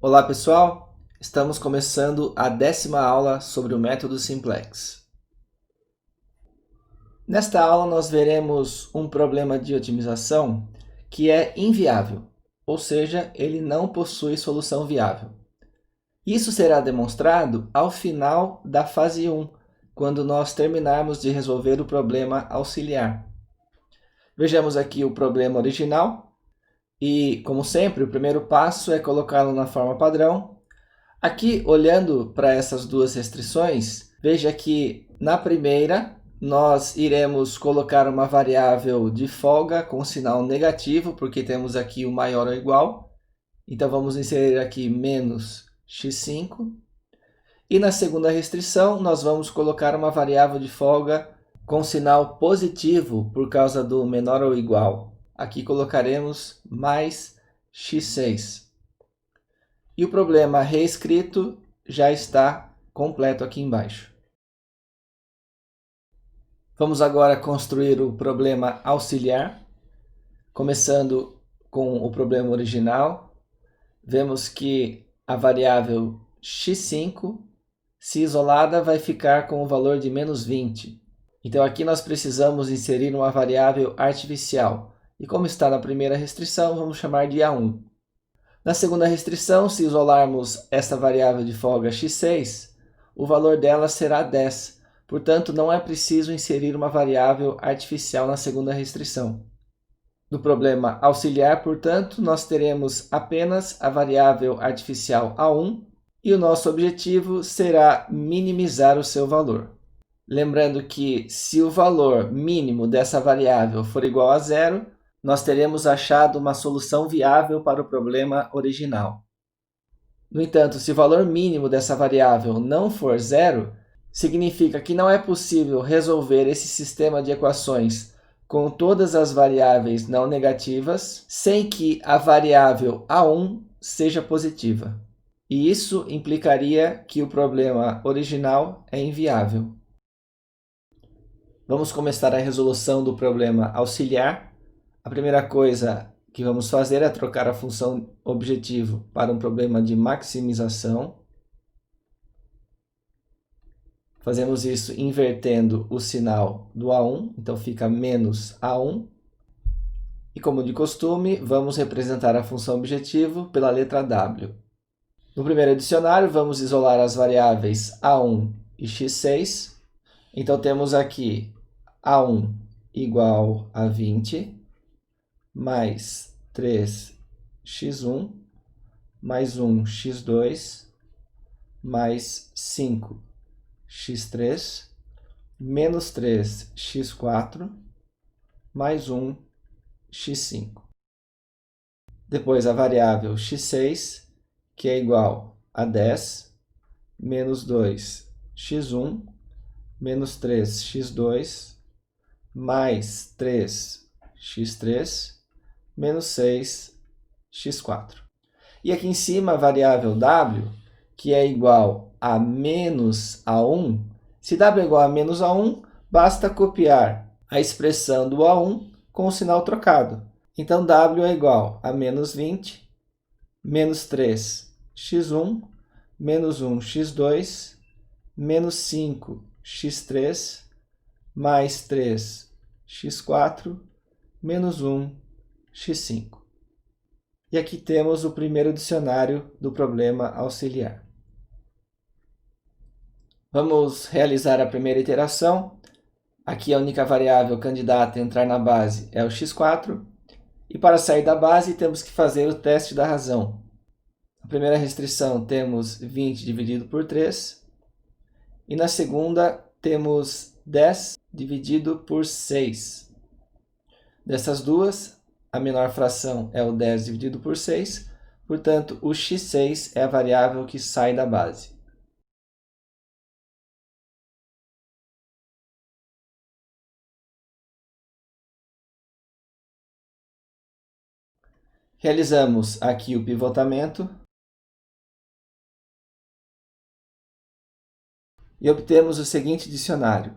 Olá pessoal, estamos começando a 10ª aula sobre o método simplex. Nesta aula nós veremos um problema de otimização que é inviável, ou seja, ele não possui solução viável. Isso será demonstrado ao final da fase 1, quando nós terminarmos de resolver o problema auxiliar. Vejamos aqui o problema original e, como sempre, o primeiro passo é colocá-lo na forma padrão. Aqui, olhando para essas duas restrições, veja que na primeira nós iremos colocar uma variável de folga com sinal negativo, porque temos aqui o maior ou igual. Então vamos inserir aqui menos x5. E na segunda restrição nós vamos colocar uma variável de folga com sinal positivo por causa do menor ou igual. Aqui colocaremos mais x6. E o problema reescrito já está completo aqui embaixo. Vamos agora construir o problema auxiliar. Começando com o problema original, vemos que a variável x5, se isolada, vai ficar com o valor de menos 20. Então aqui nós precisamos inserir uma variável artificial. E como está na primeira restrição, vamos chamar de A1. Na segunda restrição, se isolarmos esta variável de folga x6, o valor dela será 10. Portanto, não é preciso inserir uma variável artificial na segunda restrição. No problema auxiliar, portanto, nós teremos apenas a variável artificial A1 e o nosso objetivo será minimizar o seu valor. Lembrando que se o valor mínimo dessa variável for igual a 0, nós teremos achado uma solução viável para o problema original. No entanto, se o valor mínimo dessa variável não for 0, significa que não é possível resolver esse sistema de equações com todas as variáveis não negativas sem que a variável A1 seja positiva. E isso implicaria que o problema original é inviável. Vamos começar a resolução do problema auxiliar. A primeira coisa que vamos fazer é trocar a função objetivo para um problema de maximização. Fazemos isso invertendo o sinal do A1, então fica menos A1. E como de costume, vamos representar a função objetivo pela letra W. No primeiro dicionário, vamos isolar as variáveis A1 e x6. Então temos aqui A1 igual a 20, mais 3x1, mais 1x2, mais 5x3, menos 3x4, mais 1x5. Depois a variável x6, que é igual a 10, menos 2x1, menos 3x2, mais 3x3, menos 6x4. E aqui em cima a variável w, que é igual a menos A1. Se w é igual a menos A1, basta copiar a expressão do A1 com o sinal trocado. Então w é igual a menos 20, menos 3x1, menos 1x2, menos 5x3, mais 3x4, menos 1x5. E aqui temos o primeiro dicionário do problema auxiliar. Vamos realizar a primeira iteração. Aqui a única variável candidata a entrar na base é o x4. E para sair da base temos que fazer o teste da razão. Na primeira restrição temos 20 dividido por 3. E na segunda temos 10 dividido por 6. Dessas duas, a menor fração é o 10 dividido por 6, portanto, o x6 é a variável que sai da base. Realizamos aqui o pivotamento e obtemos o seguinte dicionário.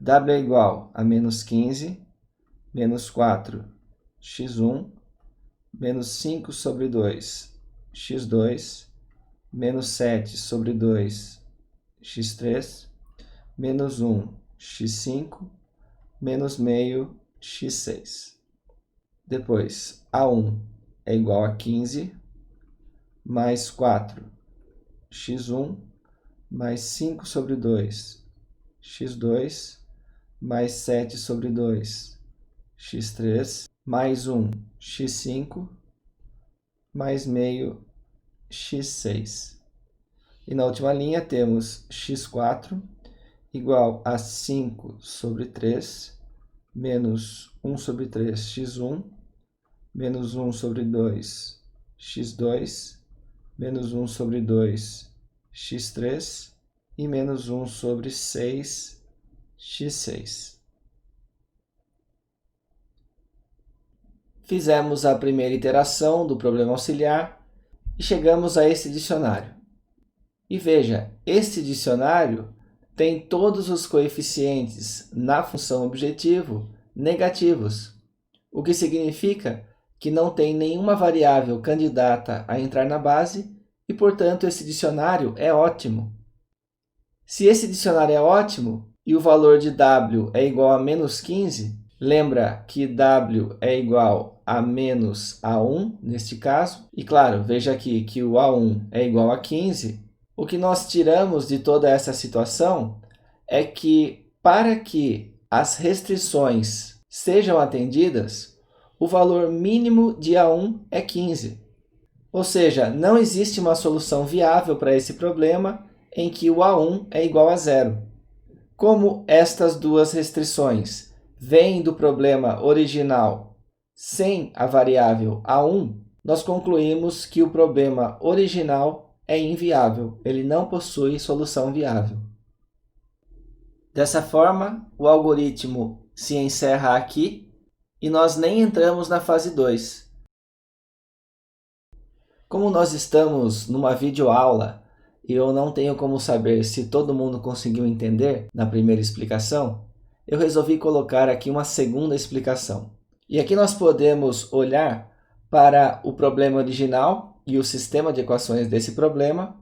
W é igual a menos 15, menos 4x1, menos 5 sobre 2, x2, menos 7 sobre 2, x3, menos 1, x5, menos meio, x6. Depois, A1 é igual a 15, mais 4, x1, mais 5 sobre 2, x2, mais 7 sobre 2, x3, mais 1, x5, mais meio, x6. E na última linha temos x4 igual a 5 sobre 3, menos 1 sobre 3, x1, menos 1 sobre 2, x2, menos 1 sobre 2, x3 e menos 1 sobre 6, x6. Fizemos a primeira iteração do problema auxiliar e chegamos a esse dicionário. E veja, este dicionário tem todos os coeficientes na função objetivo negativos, o que significa que não tem nenhuma variável candidata a entrar na base e, portanto, esse dicionário é ótimo. Se esse dicionário é ótimo e o valor de W é igual a menos 15, lembra que W é igual a menos A1, neste caso, e claro, veja aqui que o A1 é igual a 15, o que nós tiramos de toda essa situação é que, para que as restrições sejam atendidas, o valor mínimo de A1 é 15. Ou seja, não existe uma solução viável para esse problema em que o A1 é igual a zero. Como estas duas restrições vêm do problema original sem a variável A1, nós concluímos que o problema original é inviável, ele não possui solução viável. Dessa forma, o algoritmo se encerra aqui e nós nem entramos na fase 2. Como nós estamos numa videoaula e eu não tenho como saber se todo mundo conseguiu entender na primeira explicação, eu resolvi colocar aqui uma segunda explicação. E aqui nós podemos olhar para o problema original e o sistema de equações desse problema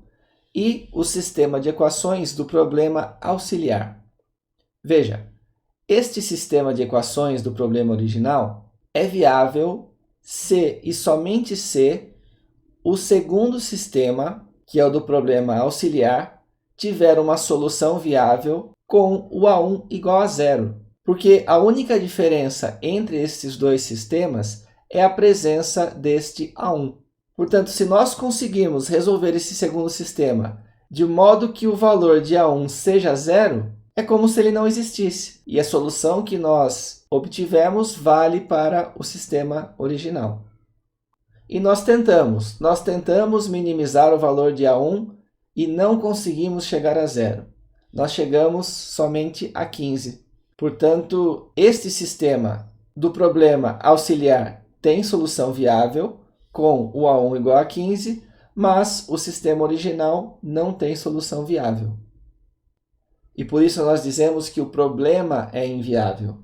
e o sistema de equações do problema auxiliar. Veja, este sistema de equações do problema original é viável se e somente se o segundo sistema, que é o do problema auxiliar, tiver uma solução viável com o A1 igual a zero. Porque a única diferença entre esses dois sistemas é a presença deste A1. Portanto, se nós conseguirmos resolver esse segundo sistema de modo que o valor de A1 seja zero, é como se ele não existisse. E a solução que nós obtivemos vale para o sistema original. E nós tentamos minimizar o valor de A1 e não conseguimos chegar a zero. Nós chegamos somente a 15. Portanto, este sistema do problema auxiliar tem solução viável, com o A1 igual a 15, mas o sistema original não tem solução viável. E por isso nós dizemos que o problema é inviável.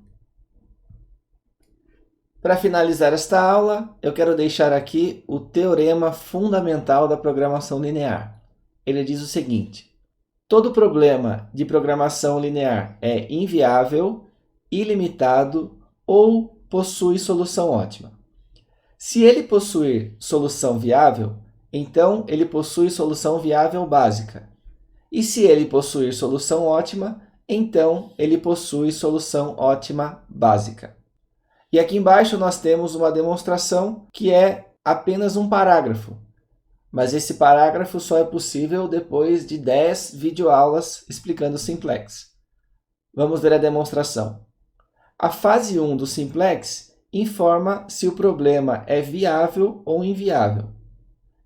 Para finalizar esta aula, eu quero deixar aqui o teorema fundamental da programação linear. Ele diz o seguinte: todo problema de programação linear é inviável, ilimitado ou possui solução ótima. Se ele possuir solução viável, então ele possui solução viável básica. E se ele possuir solução ótima, então ele possui solução ótima básica. E aqui embaixo nós temos uma demonstração que é apenas um parágrafo. Mas esse parágrafo só é possível depois de 10 videoaulas explicando o simplex. Vamos ver a demonstração. A fase 1 do simplex informa se o problema é viável ou inviável.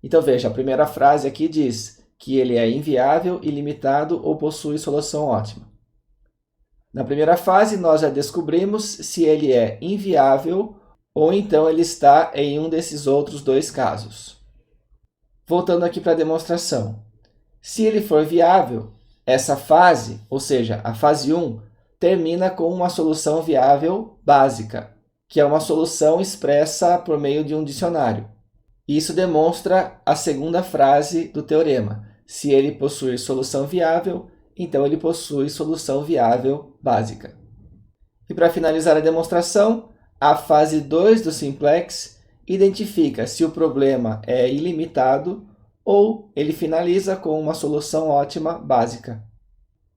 Então veja, a primeira frase aqui diz que ele é inviável, ilimitado ou possui solução ótima. Na primeira fase, nós já descobrimos se ele é inviável ou então ele está em um desses outros dois casos. Voltando aqui para a demonstração. Se ele for viável, essa fase, ou seja, a fase 1, termina com uma solução viável básica, que é uma solução expressa por meio de um dicionário. Isso demonstra a segunda frase do teorema. Se ele possui solução viável, então ele possui solução viável básica. E para finalizar a demonstração, a fase 2 do simplex identifica se o problema é ilimitado ou ele finaliza com uma solução ótima básica.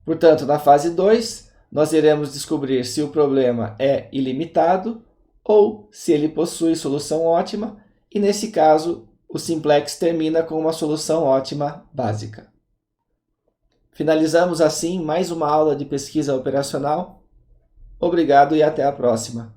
Portanto, na fase 2, nós iremos descobrir se o problema é ilimitado ou se ele possui solução ótima, e nesse caso, o simplex termina com uma solução ótima básica. Finalizamos assim mais uma aula de pesquisa operacional. Obrigado e até a próxima.